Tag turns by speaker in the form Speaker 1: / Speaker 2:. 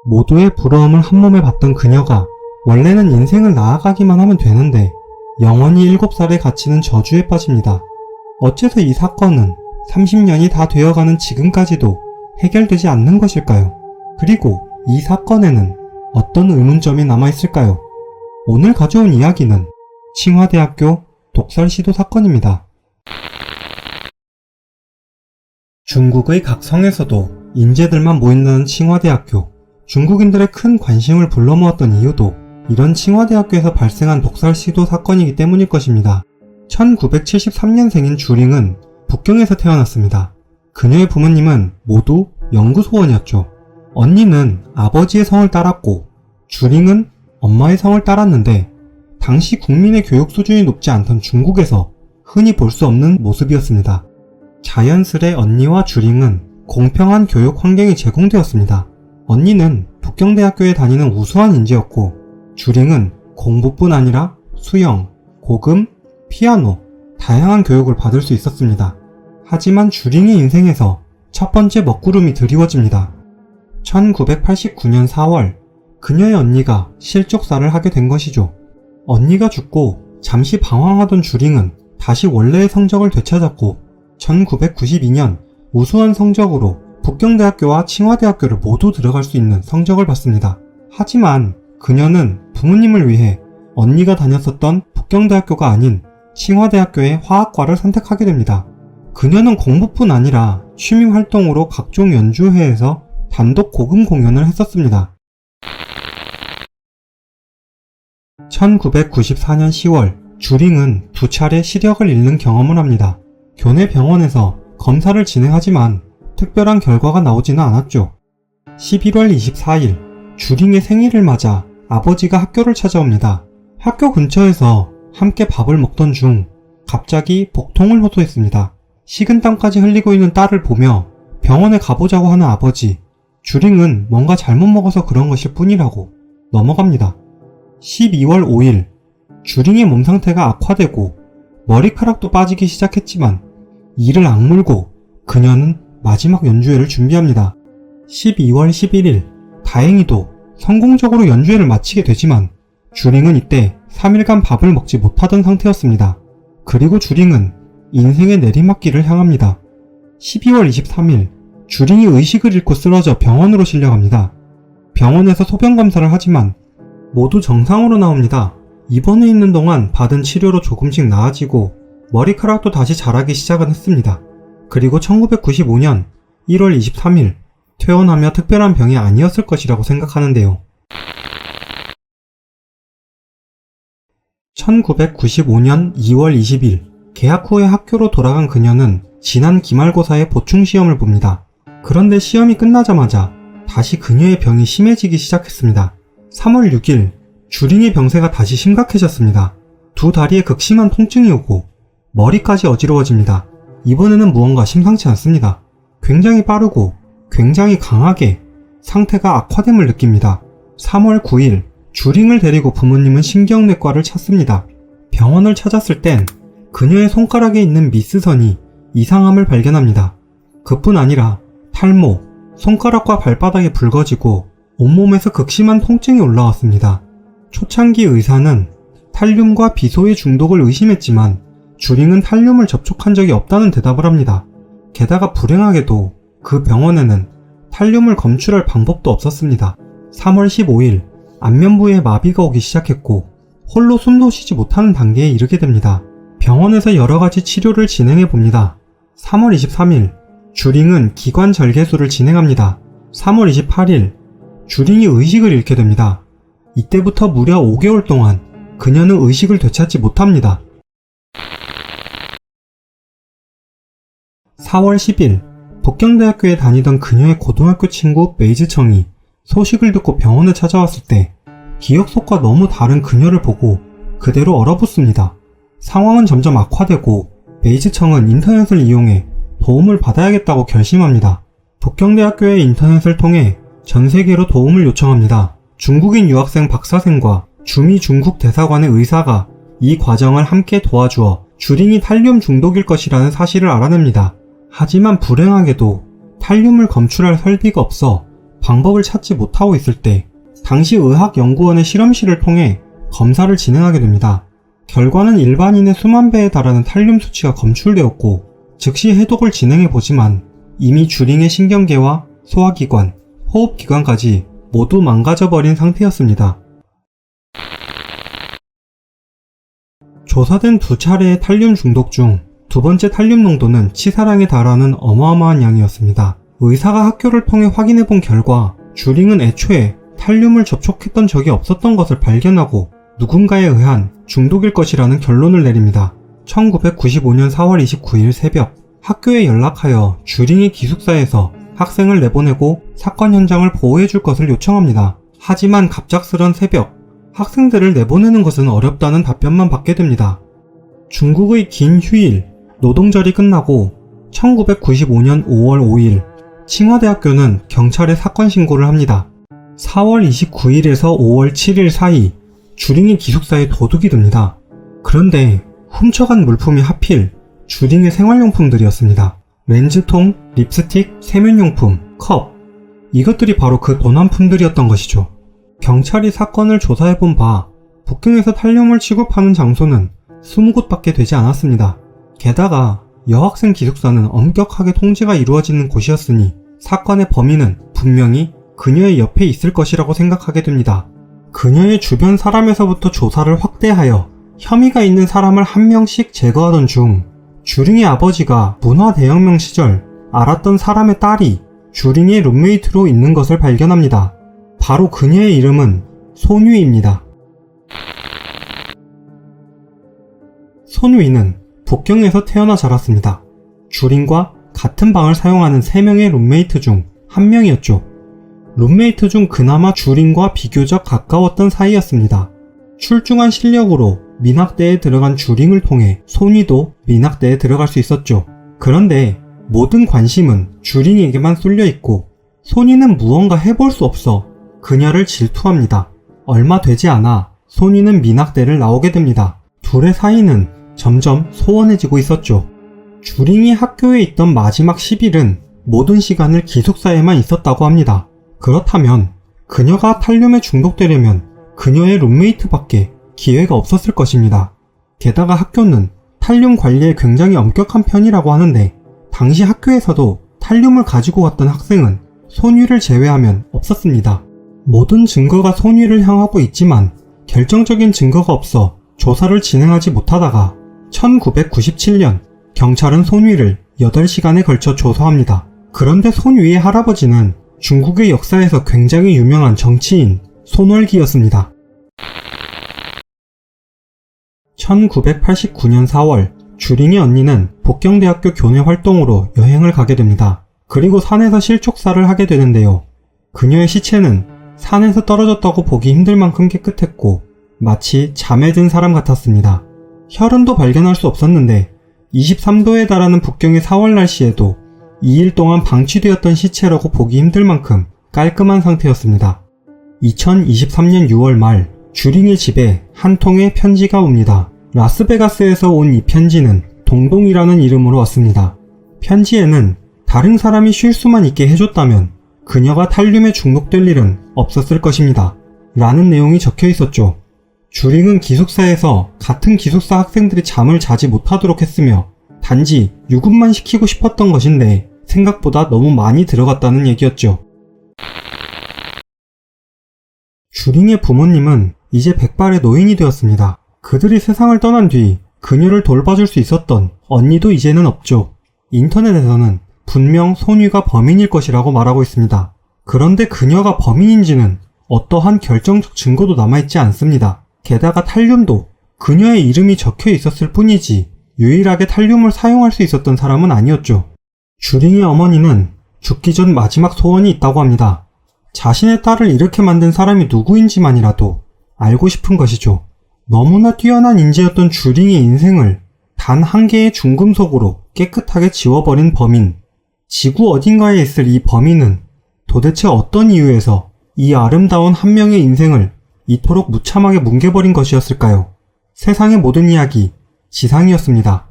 Speaker 1: 모두의 부러움을 한몸에 받던 그녀가 원래는 인생을 나아가기만 하면 되는데 영원히 7살에 갇히는 저주에 빠집니다. 어째서 이 사건은 30년이 다 되어가는 지금까지도 해결되지 않는 것일까요? 그리고 이 사건에는 어떤 의문점이 남아있을까요? 오늘 가져온 이야기는 칭화대학교 독살 시도 사건입니다. 중국의 각 성에서도 인재들만 모인다는 칭화대학교. 중국인들의 큰 관심을 불러모았던 이유도 이런 칭화대학교에서 발생한 독살 시도 사건이기 때문일 것입니다. 1973년생인 주링은 북경에서 태어났습니다. 그녀의 부모님은 모두 연구소원이었죠. 언니는 아버지의 성을 따랐고 주링은 엄마의 성을 따랐는데 당시 국민의 교육 수준이 높지 않던 중국에서 흔히 볼 수 없는 모습이었습니다. 자연스레 언니와 주링은 공평한 교육 환경이 제공되었습니다. 언니는 북경대학교에 다니는 우수한 인재였고 주링은 공부뿐 아니라 수영, 고금, 피아노, 다양한 교육을 받을 수 있었습니다. 하지만 주링의 인생에서 첫 번째 먹구름이 드리워집니다. 1989년 4월 그녀의 언니가 실족사를 하게 된 것이죠. 언니가 죽고 잠시 방황하던 주링은 다시 원래의 성적을 되찾았고 1992년 우수한 성적으로 북경대학교와 칭화대학교를 모두 들어갈 수 있는 성적을 받습니다. 하지만 그녀는 부모님을 위해 언니가 다녔었던 북경대학교가 아닌 칭화대학교의 화학과를 선택하게 됩니다. 그녀는 공부뿐 아니라 취미활동으로 각종 연주회에서 단독 고금 공연을 했었습니다. 1994년 10월 주링은 2차례 시력을 잃는 경험을 합니다. 교내 병원에서 검사를 진행하지만 특별한 결과가 나오지는 않았죠. 11월 24일 주링의 생일을 맞아 아버지가 학교를 찾아옵니다. 학교 근처에서 함께 밥을 먹던 중 갑자기 복통을 호소했습니다. 식은땀까지 흘리고 있는 딸을 보며 병원에 가보자고 하는 아버지. 주링은 뭔가 잘못 먹어서 그런 것일 뿐이라고 넘어갑니다. 12월 5일 주링의 몸 상태가 악화되고 머리카락도 빠지기 시작했지만 이를 악물고 그녀는 마지막 연주회를 준비합니다. 12월 11일 다행히도 성공적으로 연주회를 마치게 되지만 주링은 이때 3일간 밥을 먹지 못하던 상태였습니다. 그리고 주링은 인생의 내리막길을 향합니다. 12월 23일 주링이 의식을 잃고 쓰러져 병원으로 실려갑니다. 병원에서 소변 검사를 하지만 모두 정상으로 나옵니다. 입원해 있는 동안 받은 치료로 조금씩 나아지고 머리카락도 다시 자라기 시작은 했습니다. 그리고 1995년 1월 23일 퇴원하며 특별한 병이 아니었을 것이라고 생각하는데요. 1995년 2월 20일 개학 후에 학교로 돌아간 그녀는 지난 기말고사의 보충시험을 봅니다. 그런데 시험이 끝나자마자 다시 그녀의 병이 심해지기 시작했습니다. 3월 6일 주링의 병세가 다시 심각해졌습니다. 두 다리에 극심한 통증이 오고 머리까지 어지러워집니다. 이번에는 무언가 심상치 않습니다. 굉장히 빠르고 굉장히 강하게 상태가 악화됨을 느낍니다. 3월 9일 주링을 데리고 부모님은 신경내과를 찾습니다. 병원을 찾았을 땐 그녀의 손가락에 있는 미스선이 이상함을 발견합니다. 그뿐 아니라 탈모, 손가락과 발바닥이 붉어지고 온몸에서 극심한 통증이 올라왔습니다. 초창기 의사는 탈륨과 비소의 중독을 의심했지만 주링은 탈륨을 접촉한 적이 없다는 대답을 합니다. 게다가 불행하게도 그 병원에는 탈륨을 검출할 방법도 없었습니다. 3월 15일 안면부에 마비가 오기 시작했고 홀로 숨도 쉬지 못하는 단계에 이르게 됩니다. 병원에서 여러가지 치료를 진행해 봅니다. 3월 23일 주링은 기관 절개술을 진행합니다. 3월 28일 주링이 의식을 잃게 됩니다. 이때부터 무려 5개월 동안 그녀는 의식을 되찾지 못합니다. 4월 10일 북경대학교에 다니던 그녀의 고등학교 친구 메이즈청이 소식을 듣고 병원에 찾아왔을 때 기억 속과 너무 다른 그녀를 보고 그대로 얼어붙습니다. 상황은 점점 악화되고 메이즈청은 인터넷을 이용해 도움을 받아야겠다고 결심합니다. 북경대학교의 인터넷을 통해 전 세계로 도움을 요청합니다. 중국인 유학생 박사생과 주미 중국 대사관의 의사가 이 과정을 함께 도와주어 주링이 탈륨 중독일 것이라는 사실을 알아냅니다. 하지만 불행하게도 탈륨을 검출할 설비가 없어 방법을 찾지 못하고 있을 때 당시 의학연구원의 실험실을 통해 검사를 진행하게 됩니다. 결과는 일반인의 수만 배에 달하는 탈륨 수치가 검출되었고 즉시 해독을 진행해보지만 이미 주링의 신경계와 소화기관, 호흡기관까지 모두 망가져버린 상태였습니다. 조사된 2차례의 탈륨 중독 중 두 번째 탈륨 농도는 치사량에 달하는 어마어마한 양이었습니다. 의사가 학교를 통해 확인해본 결과 주링은 애초에 탈륨을 접촉했던 적이 없었던 것을 발견하고 누군가에 의한 중독일 것이라는 결론을 내립니다. 1995년 4월 29일 새벽 학교에 연락하여 주링의 기숙사에서 학생을 내보내고 사건 현장을 보호해줄 것을 요청합니다. 하지만 갑작스런 새벽 학생들을 내보내는 것은 어렵다는 답변만 받게 됩니다. 중국의 긴 휴일, 노동절이 끝나고 1995년 5월 5일 칭화대학교는 경찰에 사건 신고를 합니다. 4월 29일에서 5월 7일 사이 주링의 기숙사에 도둑이 듭니다. 그런데 훔쳐간 물품이 하필 주링의 생활용품들이었습니다. 렌즈통, 립스틱, 세면용품, 컵, 이것들이 바로 그 도난품들이었던 것이죠. 경찰이 사건을 조사해본 바 북경에서 탈륨을 취급하는 장소는 20곳밖에 되지 않았습니다. 게다가 여학생 기숙사는 엄격하게 통제가 이루어지는 곳이었으니 사건의 범인은 분명히 그녀의 옆에 있을 것이라고 생각하게 됩니다. 그녀의 주변 사람에서부터 조사를 확대하여 혐의가 있는 사람을 한 명씩 제거하던 중 주링의 아버지가 문화대혁명 시절 알았던 사람의 딸이 주링의 룸메이트로 있는 것을 발견합니다. 바로 그녀의 이름은 손유입니다. 손유이는 북경에서 태어나 자랐습니다. 주링과 같은 방을 사용하는 3명의 룸메이트 중 1명이었죠. 룸메이트 중 그나마 주링과 비교적 가까웠던 사이였습니다. 출중한 실력으로 민학대에 들어간 주링을 통해 손위도 민학대에 들어갈 수 있었죠. 그런데 모든 관심은 주링에게만 쏠려 있고 손위는 무언가 해볼 수 없어 그녀를 질투합니다. 얼마 되지 않아 손위는 민학대를 나오게 됩니다. 둘의 사이는 점점 소원해지고 있었죠. 주링이 학교에 있던 마지막 10일은 모든 시간을 기숙사에만 있었다고 합니다. 그렇다면 그녀가 탈륨에 중독되려면 그녀의 룸메이트밖에 기회가 없었을 것입니다. 게다가 학교는 탈륨 관리에 굉장히 엄격한 편이라고 하는데 당시 학교에서도 탈륨을 가지고 왔던 학생은 손위를 제외하면 없었습니다. 모든 증거가 손위를 향하고 있지만 결정적인 증거가 없어 조사를 진행하지 못하다가 1997년 경찰은 손위를 8시간에 걸쳐 조사합니다. 그런데 손위의 할아버지는 중국의 역사에서 굉장히 유명한 정치인 손월기였습니다. 1989년 4월 주링의 언니는 북경대학교 교내 활동으로 여행을 가게 됩니다. 그리고 산에서 실족사를 하게 되는데요. 그녀의 시체는 산에서 떨어졌다고 보기 힘들 만큼 깨끗했고 마치 잠에 든 사람 같았습니다. 혈흔도 발견할 수 없었는데 23도에 달하는 북경의 4월 날씨에도 2일 동안 방치되었던 시체라고 보기 힘들 만큼 깔끔한 상태였습니다. 2023년 6월 말 주링의 집에 한 통의 편지가 옵니다. 라스베가스에서 온 이 편지는 동동이라는 이름으로 왔습니다. 편지에는 다른 사람이 쉴 수만 있게 해줬다면 그녀가 탈륨에 중독될 일은 없었을 것입니다. 라는 내용이 적혀 있었죠. 주링은 기숙사에서 같은 기숙사 학생들이 잠을 자지 못하도록 했으며 단지 유급만 시키고 싶었던 것인데 생각보다 너무 많이 들어갔다는 얘기였죠. 주링의 부모님은 이제 백발의 노인이 되었습니다. 그들이 세상을 떠난 뒤 그녀를 돌봐줄 수 있었던 언니도 이제는 없죠. 인터넷에서는 분명 손위가 범인일 것이라고 말하고 있습니다. 그런데 그녀가 범인인지는 어떠한 결정적 증거도 남아있지 않습니다. 게다가 탈륨도 그녀의 이름이 적혀 있었을 뿐이지 유일하게 탈륨을 사용할 수 있었던 사람은 아니었죠. 주링의 어머니는 죽기 전 마지막 소원이 있다고 합니다. 자신의 딸을 이렇게 만든 사람이 누구인지만이라도 알고 싶은 것이죠. 너무나 뛰어난 인재였던 주링의 인생을 단 한 개의 중금속으로 깨끗하게 지워버린 범인. 지구 어딘가에 있을 이 범인은 도대체 어떤 이유에서 이 아름다운 한 명의 인생을 이토록 무참하게 뭉개버린 것이었을까요? 세상의 모든 이야기, 지상이었습니다.